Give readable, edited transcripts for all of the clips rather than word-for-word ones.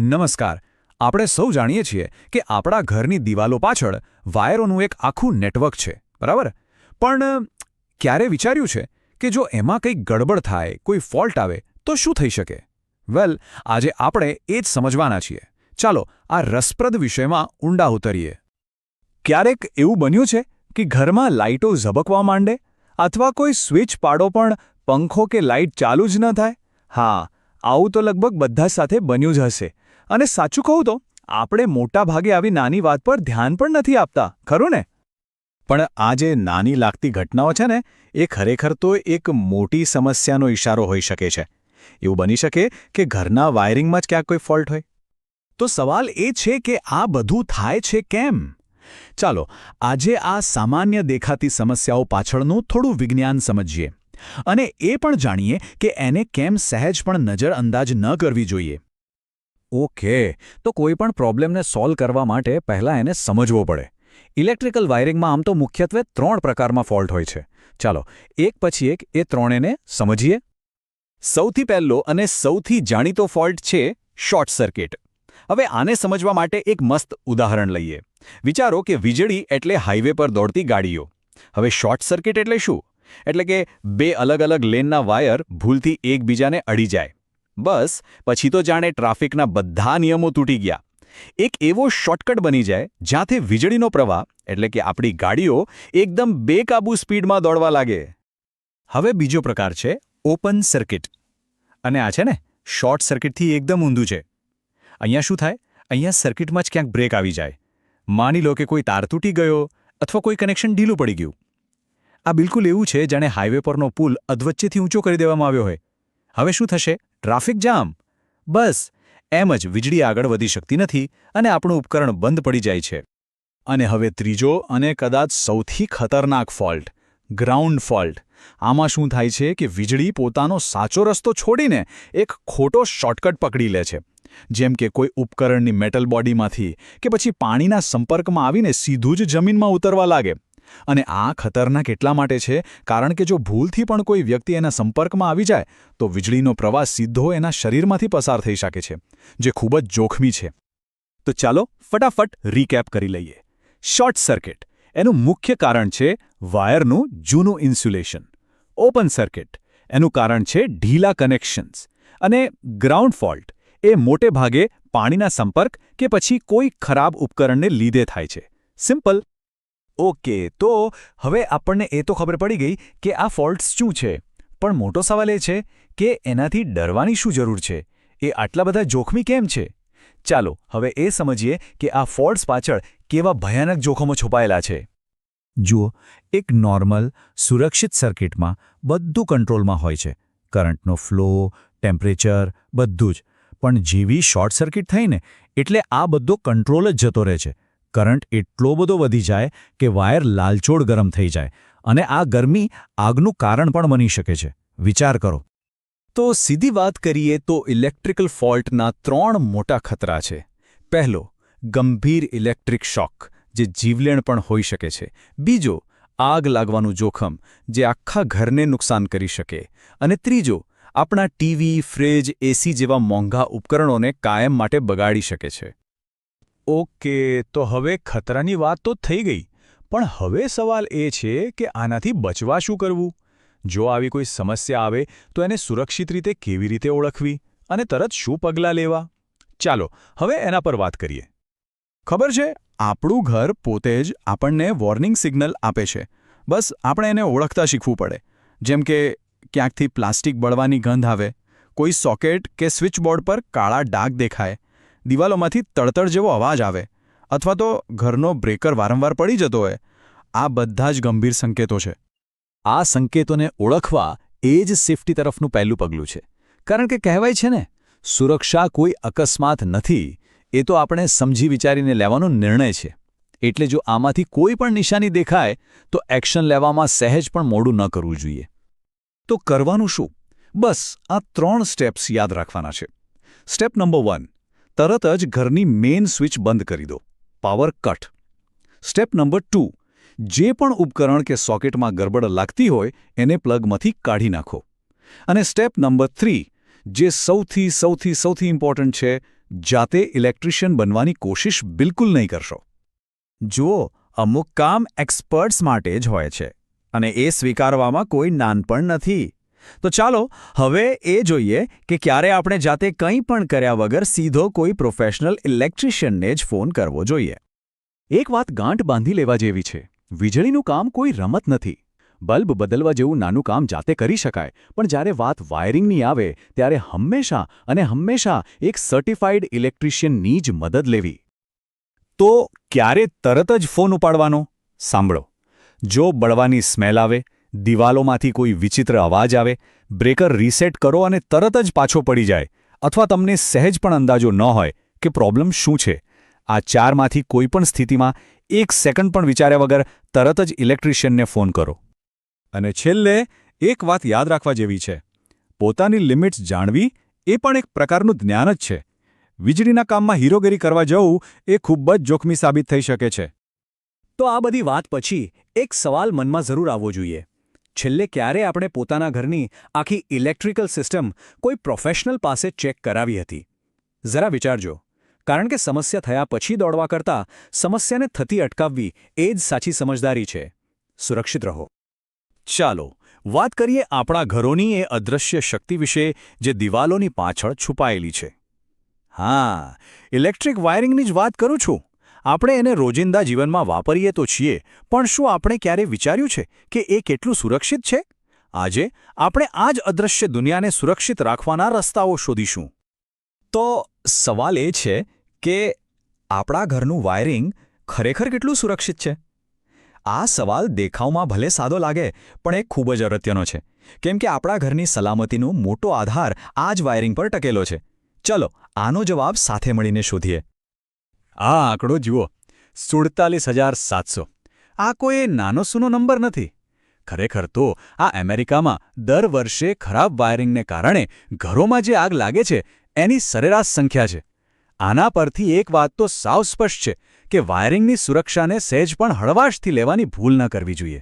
નમસ્કાર. આપણે સૌ જાણીએ છીએ કે આપણા ઘરની દિવાલો પાછળ વાયરોનું એક આખું નેટવર્ક છે, બરાબર? પણ ક્યારે વિચાર્યું છે કે જો એમાં કંઈક ગડબડ થાય, કોઈ ફોલ્ટ આવે તો શું થઈ શકે? વેલ, આજે આપણે એ જ સમજવાના છીએ. ચાલો આ રસપ્રદ વિષયમાં ઊંડા ઉતરીએ. ક્યારેક એવું બન્યું છે કે ઘરમાં લાઇટો ઝબકવા માંડે અથવા કોઈ સ્વિચ પાડો પણ પંખો કે લાઇટ ચાલુ જ ન થાય? હા, આવું તો લગભગ બધા સાથે બન્યું જ હશે. અને સાચું કહું તો આપણે મોટા ભાગે આવી નાની વાત પર ધ્યાન પણ નથી આપતા, ખરું ને? પણ આ જે નાની લાગતી ઘટનાઓ છે ને, એ ખરેખર તો એક મોટી સમસ્યાનો ઇશારો હોઈ શકે છે. એવું બની શકે કે ઘરના વાયરિંગમાં જ ક્યાંક કોઈ ફોલ્ટ હોય. તો સવાલ એ છે કે આ બધું થાય છે કેમ? ચાલો આજે આ સામાન્ય દેખાતી સમસ્યાઓ પાછળનું થોડું વિજ્ઞાન સમજીએ અને એ પણ જાણીએ કે એને કેમ સહેજ પણ નજરઅંદાજ ન કરવી જોઈએ. ઓકે, તો કોઈ પણ પ્રોબ્લેમને સોલ્વ કરવા માટે પહેલાં એને સમજવો પડે. ઇલેક્ટ્રિકલ વાયરિંગમાં આમ તો મુખ્યત્વે 3 પ્રકારમાં ફોલ્ટ હોય છે. ચાલો એક પછી એક એ ત્રણેને સમજીએ. સૌથી પહેલો અને સૌથી જાણીતો ફોલ્ટ છે શોર્ટ સર્કિટ. હવે આને સમજવા માટે એક મસ્ત ઉદાહરણ લઈએ. વિચારો કે વીજળી એટલે હાઈવે પર દોડતી ગાડીઓ. હવે શોર્ટ સર્કિટ એટલે શું? એટલે કે બે અલગ અલગ લેનના વાયર ભૂલથી એકબીજાને અડી જાય. બસ પછી તો જાણે ટ્રાફિકના બધા નિયમો તૂટી ગયા. એક એવો શોર્ટકટ બની જાય જ્યાંથી વીજળીનો પ્રવાહ એટલે કે આપણી ગાડીઓ એકદમ બેકાબૂ સ્પીડમાં દોડવા લાગે. હવે બીજો પ્રકાર છે ઓપન સર્કિટ. અને આ છે ને શોર્ટ સર્કિટથી એકદમ ઊંધું છે. અહીંયા શું થાય? અહીંયા સર્કિટમાં જ ક્યાંક બ્રેક આવી જાય. માની લો કે કોઈ તાર તૂટી ગયો અથવા કોઈ કનેક્શન ઢીલું પડી ગયું. આ બિલકુલ એવું છે જાણે હાઈવે પરનો પુલ અધવચ્ચેથી ઊંચો કરી દેવામાં આવ્યો હોય. હવે શું થશે? Traffic jam. બસ એમ જ વીજળી આગળ વધી શકતી નથી અને આપણું ઉપકરણ બંધ પડી જાય છે. અને હવે ત્રીજો અને કદાચ સૌથી ખતરનાક ફોલ્ટ, ગ્રાઉન્ડ ફોલ્ટ. આમાં શું થાય છે કે વીજળી પોતાનો સાચો રસ્તો છોડીને એક ખોટો શોર્ટકટ પકડી લે છે. જેમ કે કોઈ ઉપકરણની મેટલ બોડીમાંથી કે પછી પાણીના સંપર્કમાં આવીને સીધું જ જમીનમાં ઉતરવા લાગે. અને આ ખતરનાક એટલા માટે છે કારણ કે જો ભૂલથી પણ કોઈ વ્યક્તિ એના સંપર્કમાં આવી જાય તો વીજળીનો પ્રવાહ સીધો એના શરીરમાંથી પસાર થઈ શકે છે, જે ખૂબ જ જોખમી છે. તો ચાલો ફટાફટ રીકેપ કરી લઈએ. શોર્ટ સર્કિટ એનું મુખ્ય કારણ છે વાયરનું જૂનું ઇન્સ્યુલેશન. ઓપન સર્કિટ એનું કારણ છે ઢીલા કનેક્શન્સ. અને ગ્રાઉન્ડ ફોલ્ટ એ મોટે ભાગે પાણીના સંપર્ક કે પછી કોઈ ખરાબ ઉપકરણને લીધે થાય છે. સિમ્પલ. ઓકે, તો હવે આપણને એ તો ખબર પડી ગઈ કે આ ફોલ્ટ્સ શું છે. પણ મોટો સવાલ એ છે કે એનાથી ડરવાની શું જરૂર છે? એ આટલા બધા જોખમી કેમ છે? ચાલો હવે એ સમજીએ કે આ ફોલ્ટ્સ પાછળ કેવા ભયાનક જોખમો છુપાયેલા છે. જુઓ, એક નોર્મલ સુરક્ષિત સર્કિટમાં બધું કંટ્રોલમાં હોય છે. કરંટનો ફ્લો, ટેમ્પરેચર, બધું જ. પણ જેવી શોર્ટ સર્કિટ થઈને એટલે આ બધો કંટ્રોલ જ જતો રહે છે. કરંટ એટલો બધો વધી જાય કે વાયર લાલચોળ ગરમ થઈ જાય અને આ ગરમી આગનું કારણ પણ બની શકે છે. વિચાર કરો. તો સીધી વાત કરીએ તો ઇલેક્ટ્રિકલ ફોલ્ટના 3 મોટા ખતરા છે. પહેલો, ગંભીર ઇલેક્ટ્રિક શોક, જે જીવલેણ પણ હોઈ શકે છે. બીજો, આગ લાગવાનું જોખમ, જે આખા ઘરને નુકસાન કરી શકે. અને ત્રીજો, આપણા ટીવી, ફ્રિજ, એસી જેવા મોંઘા ઉપકરણોને કાયમ માટે બગાડી શકે છે. ઓકે, તો હવે ખતરાની વાત તો થઈ ગઈ. પણ હવે સવાલ એ છે કે આનાથી બચવા શું કરવું? જો આવી કોઈ સમસ્યા આવે તો એને સુરક્ષિત રીતે કેવી રીતે ઓળખવી અને તરત શું પગલાં લેવા? ચાલો હવે એના પર વાત કરીએ. ખબર છે, આપણું ઘર પોતે જ આપણને વોર્નિંગ સિગ્નલ આપે છે. બસ આપણે એને ઓળખતા શીખવું પડે. જેમ કે ક્યાંકથી પ્લાસ્ટિક બળવાની ગંધ આવે, કોઈ સોકેટ કે સ્વિચબોર્ડ પર કાળા ડાઘ દેખાય, દિવાલોમાંથી તડતડ જેવો અવાજ આવે, અથવા તો ઘરનો બ્રેકર વારંવાર પડી જતો હોય. આ બધા જ ગંભીર સંકેતો છે. આ સંકેતોને ઓળખવા એ જ સેફ્ટી તરફનું પહેલું પગલું છે. કારણ કે કહેવાય છે ને, સુરક્ષા કોઈ અકસ્માત નથી, એ તો આપણે સમજી વિચારીને લેવાનો નિર્ણય છે. એટલે જો આમાંથી કોઈ પણ નિશાની દેખાય તો એક્શન લેવામાં સહેજ પણ મોડું ન કરવું જોઈએ. તો કરવાનું શું? બસ આ 3 સ્ટેપ્સ યાદ રાખવાના છે. સ્ટેપ નંબર 1, તરત જ ઘરની મેઇન સ્વિચ બંધ કરી દો. Power cut. સ્ટેપ નંબર 2, જે પણ ઉપકરણ કે સોકેટમાં ગરબડ લાગતી હોય એને પ્લગમાંથી કાઢી નાખો. અને સ્ટેપ નંબર 3, જે સૌથી ઇમ્પોર્ટન્ટ છે, જાતે ઇલેક્ટ્રિશિયન બનવાની કોશિશ બિલકુલ નહીં કરશો. જુઓ, અમુક કામ એક્સપર્ટ્સ માટે જ હોય છે અને એ સ્વીકારવામાં કોઈ નાનપણ નથી. તો ચાલો હવે એ જોઈએ કે ક્યારે આપણે જાતે કંઈ પણ કર્યા વગર સીધો કોઈ પ્રોફેશનલ ઇલેક્ટ્રિશિયનને જ ફોન કરવો જોઈએ. એક વાત ગાંઠ બાંધી લેવા જેવી છે. વીજળીનું કામ કોઈ રમત નથી. બલ્બ બદલવા જેવું નાનું કામ જાતે કરી શકાય, પણ જ્યારે વાત વાયરિંગની આવે ત્યારે હંમેશા એક સર્ટિફાઈડ ઇલેક્ટ્રિશિયનની જ મદદ લેવી. તો ક્યારે તરત જ ફોન ઉપાડવાનો? સાંભળો, જો બળવાની સ્મેલ આવે, દિવાલોમાંથી કોઈ વિચિત્ર અવાજ આવે, બ્રેકર રીસેટ કરો અને તરત જ પાછો પડી જાય, અથવા તમને સહેજ પણ અંદાજો ન હોય કે પ્રોબ્લેમ શું છે, આ ચારમાંથી કોઈ પણ સ્થિતિમાં 1 સેકન્ડ પણ વિચાર્યા વગર તરત જ ઇલેક્ટ્રિશિયનને ફોન કરો. અને છેલ્લે એક વાત યાદ રાખવા જેવી છે. પોતાની લિમિટ્સ જાણવી એ પણ એક પ્રકારનું જ્ઞાન જ છે. વીજળીના કામમાં હીરોગીરી કરવા જવું એ ખૂબ જ જોખમી સાબિત થઈ શકે છે. તો આ બધી વાત પછી એક સવાલ મનમાં જરૂર આવવો જોઈએ. છેલ્લે ક્યારે આપણે પોતાના ઘરની આખી ઇલેક્ટ્રિકલ સિસ્ટમ કોઈ પ્રોફેશનલ પાસે ચેક કરાવી હતી? જરા વિચારજો, કારણ કે સમસ્યા થયા પછી દોડવા કરતાં સમસ્યાને થતી અટકાવવી એ જ સાચી સમજદારી છે. સુરક્ષિત રહો. ચાલો વાત કરીએ આપણા ઘરોની એ અદૃશ્ય શક્તિ વિશે જે દિવાલોની પાછળ છુપાયેલી છે. હા, ઇલેક્ટ્રિક વાયરિંગની જ વાત કરું છું. આપણે એને રોજિંદા જીવનમાં વાપરીએ તો છીએ, પણ શું આપણે ક્યારે વિચાર્યું છે કે એ કેટલું સુરક્ષિત છે? આજે આપણે આ જ અદૃશ્ય દુનિયાને સુરક્ષિત રાખવાના રસ્તાઓ શોધીશું. તો સવાલ એ છે કે આપણા ઘરનું વાયરિંગ ખરેખર કેટલું સુરક્ષિત છે? આ સવાલ દેખાવમાં ભલે સાદો લાગે, પણ એ ખૂબ જ અગત્યનો છે, કેમ કે આપણા ઘરની સલામતીનો મોટો આધાર આ જ વાયરિંગ પર ટકેલો છે. ચલો આનો જવાબ સાથે મળીને શોધીએ. આ આંકડો જુઓ, 47,700. આ કોઈ નાનો સૂનો નંબર નથી. ખરેખર તો આ અમેરિકામાં દર વર્ષે ખરાબ વાયરિંગને કારણે ઘરોમાં જે આગ લાગે છે એની સરેરાશ સંખ્યા છે. આના પરથી એક વાત તો સાવ સ્પષ્ટ છે કે વાયરિંગની સુરક્ષાને સહેજ પણ હળવાશથી લેવાની ભૂલ ન કરવી જોઈએ.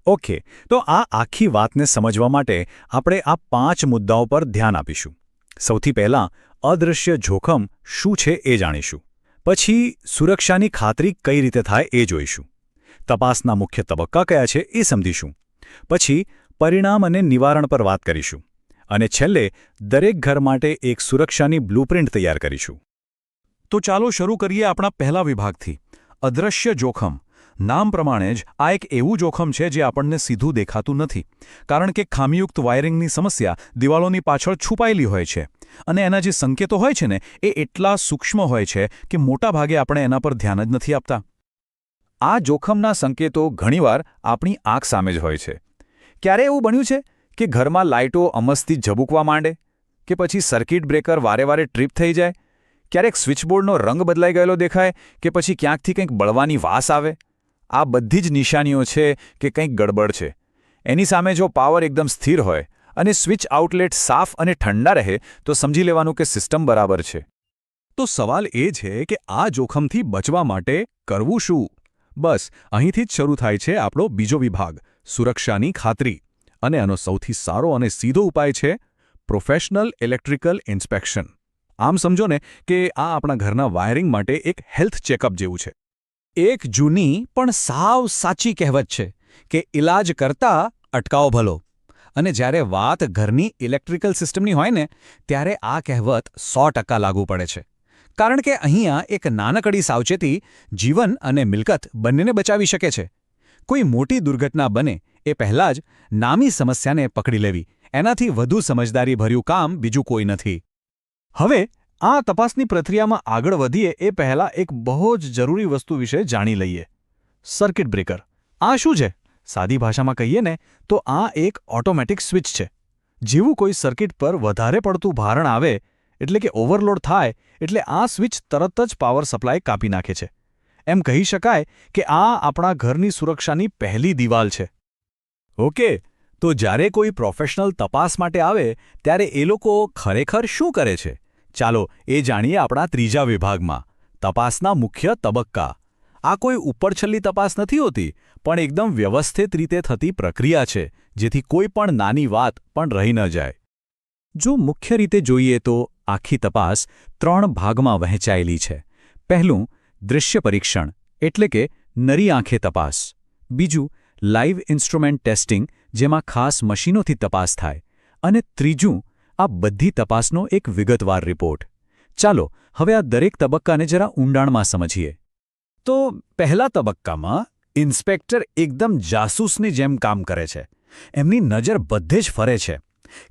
ઓકે, તો આ આખી વાતને સમજવા માટે આપણે આ 5 મુદ્દાઓ પર ધ્યાન આપીશું. સૌથી પહેલાં અદૃશ્ય જોખમ શું છે એ જાણીશું. પછી સુરક્ષાની ખાતરી કઈ રીતે થાય એ જોઈશું. તપાસના મુખ્ય તબક્કા કયા છે એ સમજીશું. પછી પરિણામ અને નિવારણ પર વાત કરીશું. અને છેલ્લે દરેક ઘર માટે એક સુરક્ષાની બ્લુપ્રિન્ટ તૈયાર કરીશું. તો ચાલો શરૂ કરીએ આપણા પહેલા વિભાગથી, અદૃશ્ય જોખમ. નામ પ્રમાણે જ આ એક એવું જોખમ છે જે આપણને સીધું દેખાતું નથી, કારણ કે ખામીયુક્ત વાયરિંગની સમસ્યા દિવાલોની પાછળ છુપાયેલી હોય છે અને એના જે સંકેતો હોય છે ને એ એટલા સૂક્ષ્મ હોય છે કે મોટાભાગે આપણે એના પર ધ્યાન જ નથી આપતા. આ જોખમના સંકેતો ઘણીવાર આપણી આંખ સામે જ હોય છે. ક્યારે એવું બન્યું છે કે ઘરમાં લાઇટો અમસ્તી ઝબૂકવા માંડે, કે પછી સર્કિટ બ્રેકર વારે ટ્રીપ થઈ જાય, ક્યારેક સ્વિચબોર્ડનો રંગ બદલાઈ ગયેલો દેખાય, કે પછી ક્યાંકથી કંઈક બળવાની વાસ આવે. આ બધી જ નિશાનીઓ છે કે કંઈક ગડબડ છે. એની સામે જો પાવર એકદમ સ્થિર હોય અને સ્વિચ આઉટલેટ સાફ અને ઠંડા રહે તો સમજી લેવાનું કે સિસ્ટમ બરાબર છે. તો સવાલ એ છે કે આ જોખમથી બચવા માટે કરવું શું? બસ અહીંથી જ શરૂ થાય છે આપણો બીજો વિભાગ, સુરક્ષાની ખાતરી. અને આનો સૌથી સારો અને સીધો ઉપાય છે પ્રોફેશનલ ઇલેક્ટ્રિકલ ઇન્સ્પેક્શન. આમ સમજો ને કે આ આપણા ઘરના વાયરિંગ માટે એક હેલ્થ ચેકઅપ જેવું છે. એક જૂની પણ સાવ સાચી કહેવત છે કે ઇલાજ કરતા અટકાવો ભલો. અને જ્યારે વાત ઘરની ઇલેક્ટ્રિકલ સિસ્ટમની હોય ને ત્યારે આ કહેવત 100% લાગુ પડે છે. કારણ કે અહીંયા એક નાનકડી સાવચેતી જીવન અને મિલકત બંનેને બચાવી શકે છે. કોઈ મોટી દુર્ઘટના બને એ પહેલાં જ નામી સમસ્યાને પકડી લેવી, એનાથી વધુ સમજદારીભર્યું કામ બીજું કોઈ નથી. હવે આ તપાસની પ્રક્રિયામાં આગળ વધીએ એ પહેલાં એક બહુ જ જરૂરી વસ્તુ વિશે જાણી લઈએ. Circuit breaker. આ શું છે? સાદી ભાષામાં કહીએ ને તો આ એક ઓટોમેટિક સ્વિચ છે. જેવું કોઈ સર્કિટ પર વધારે પડતું ભારણ આવે, એટલે કે ઓવરલોડ થાય, એટલે આ સ્વિચ તરત જ પાવર સપ્લાય કાપી નાખે છે. એમ કહી શકાય કે આ આપણા ઘરની સુરક્ષાની પહેલી દિવાલ છે. ઓકે, તો જ્યારે કોઈ પ્રોફેશનલ તપાસ માટે આવે ત્યારે એ લોકો ખરેખર શું કરે છે? ચાલો એ જાણીએ આપણા ત્રીજા વિભાગમાં, તપાસના મુખ્ય તબક્કા. આ કોઈ ઉપરછલ્લી તપાસ નથી હોતી, પણ એકદમ વ્યવસ્થિત રીતે થતી પ્રક્રિયા છે, જેથી કોઈ પણ નાની વાત પણ રહી ન જાય. જો મુખ્ય રીતે જોઈએ તો આખી તપાસ 3 ભાગમાં વહેંચાયેલી છે. પહેલું, દૃશ્ય પરીક્ષણ એટલે કે નરી આંખે તપાસ. બીજું, લાઇવ ઇન્સ્ટ્રુમેન્ટ ટેસ્ટિંગ જેમાં ખાસ મશીનોથી તપાસ થાય. અને ત્રીજું, આ બધી તપાસનો એક વિગતવાર રિપોર્ટ. ચાલો હવે આ દરેક તબક્કાને જરા ઊંડાણમાં સમજીએ. તો પહેલા તબક્કામાં ઇન્સ્પેક્ટર એકદમ જાસૂસની જેમ કામ કરે છે. એમની નજર બધે જ ફરે છે.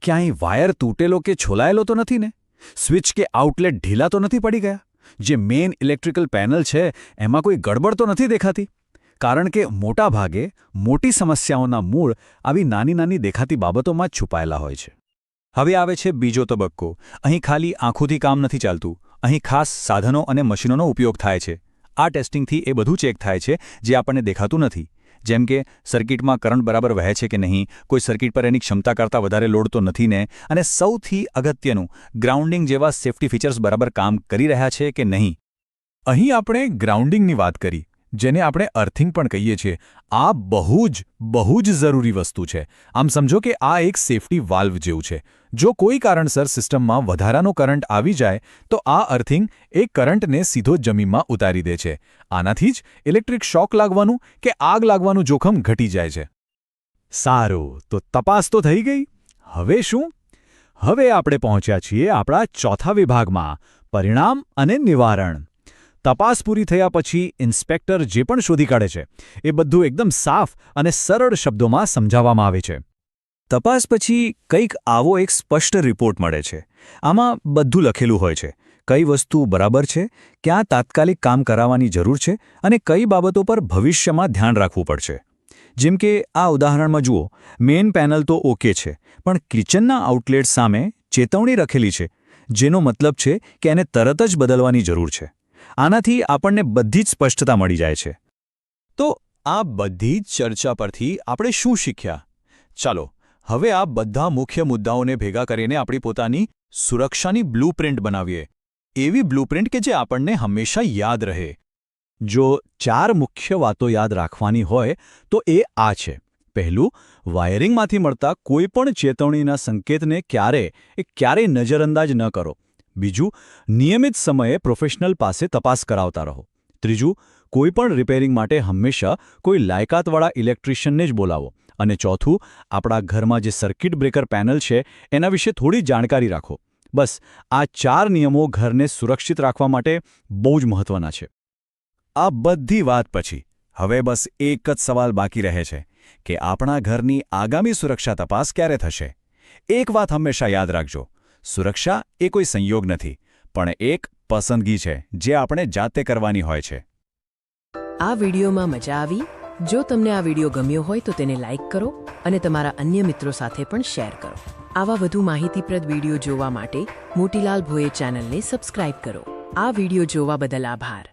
ક્યાંય વાયર તૂટેલો કે છોલાયેલો તો નથી ને? સ્વિચ કે આઉટલેટ ઢીલા તો નથી પડી ગયા? જે મેઇન ઇલેક્ટ્રિકલ પેનલ છે એમાં કોઈ ગડબડ તો નથી દેખાતી? કારણ કે મોટા ભાગે મોટી સમસ્યાઓના મૂળ આવી નાની નાની દેખાતી બાબતોમાં જ છુપાયેલા હોય છે. હવે આવે છે બીજો તબક્કો. અહીં ખાલી આંખોથી કામ નથી ચાલતું. અહીં ખાસ સાધનો અને મશીનોનો ઉપયોગ થાય છે. આ ટેસ્ટિંગથી એ બધું ચેક થાય છે જે આપણને દેખાતું નથી. જેમ કે સર્કિટમાં કરંટ બરાબર વહે છે કે નહીં, કોઈ સર્કિટ પર એની ક્ષમતા કરતાં વધારે લોડ તો નથી ને, અને સૌથી અગત્યનું, ગ્રાઉન્ડિંગ જેવા સેફ્ટી ફીચર્સ બરાબર કામ કરી રહ્યા છે કે નહીં. અહીં આપણે ગ્રાઉન્ડિંગની વાત કરી, જેને આપણે અર્થિંગ પણ કહીએ છીએ. આ બહુ જ જરૂરી વસ્તુ છે. આમ સમજો કે આ એક સેફ્ટી વાલ્વ જેવું છે. જો કોઈ કારણસર સિસ્ટમમાં વધારાનો કરંટ આવી જાય તો આ અર્થિંગ એ કરંટને સીધો જમીનમાં ઉતારી દે છે. આનાથી જ ઇલેક્ટ્રિક શોક લાગવાનું કે આગ લાગવાનું જોખમ ઘટી જાય છે. સારું, તો તપાસ તો થઈ ગઈ. હવે શું? હવે આપણે પહોંચ્યા છીએ આપણા ચોથા વિભાગમાં, પરિણામ અને નિવારણ. તપાસ પૂરી થયા પછી ઇન્સ્પેક્ટર જે પણ શોધી કાઢે છે એ બધું એકદમ સાફ અને સરળ શબ્દોમાં સમજાવવામાં આવે છે. તપાસ પછી કંઈક આવો એક સ્પષ્ટ રિપોર્ટ મળે છે. આમાં બધું લખેલું હોય છે. કઈ વસ્તુ બરાબર છે, ક્યાં તાત્કાલિક કામ કરાવવાની જરૂર છે અને કઈ બાબતો પર ભવિષ્યમાં ધ્યાન રાખવું પડશે. જેમ કે આ ઉદાહરણમાં જુઓ, મેઇન પેનલ તો ઓકે છે, પણ કિચનના આઉટલેટ સામે ચેતવણી લખેલી છે, જેનો મતલબ છે કે એને તરત જ બદલવાની જરૂર છે. આનાથી આપણને બધી જ સ્પષ્ટતા મળી જાય છે. તો આ બધી જ ચર્ચા પરથી આપણે શું શીખ્યા? ચાલો હવે આ બધા મુખ્ય મુદ્દાઓને ભેગા કરીને આપણી પોતાની સુરક્ષાની બ્લૂપ્રિન્ટ બનાવીએ. એવી બ્લૂપ્રિન્ટ કે જે આપણને હંમેશા યાદ રહે. જો 4 મુખ્ય વાતો યાદ રાખવાની હોય તો એ આ છે. પહેલું, વાયરિંગમાંથી મળતા કોઈપણ ચેતવણીના સંકેતને ક્યારેય નજરઅંદાજ ન કરો. બીજું, નિયમિત સમયે પ્રોફેશનલ પાસે તપાસ કરાવતા રહો. ત્રીજું, કોઈપણ રિપેરિંગ માટે હંમેશા કોઈ લાયકાતવાળા ઇલેક્ટ્રિશિયનને જ બોલાવો. અને ચોથું, આપણા ઘરમાં જે સર્કિટ બ્રેકર પેનલ છે એના વિશે થોડી જાણકારી રાખો. બસ આ 4 નિયમો ઘરને સુરક્ષિત રાખવા માટે બહુ જ મહત્વના છે. આ બધી વાત પછી હવે બસ એક જ સવાલ બાકી રહે છે કે આપણા ઘરની આગામી સુરક્ષા તપાસ ક્યારે થશે? એક વાત હંમેશા યાદ રાખજો, સુરક્ષા એ કોઈ સંયોગ નથી, પણ એક પસંદગી છે જે આપણે જાતે કરવાની હોય છે. આ વિડીયોમાં મજા આવી? જો તમને આ વિડીયો ગમ્યો હોય તો તેને લાઇક કરો અને તમારા અન્ય મિત્રો સાથે પણ શેર કરો. આવા વધુ માહિતીપ્રદ વિડીયો જોવા માટે મોતીલાલ ભોએ ચેનલને સબસ્ક્રાઇબ કરો. આ વિડીયો જોવા બદલ આભાર.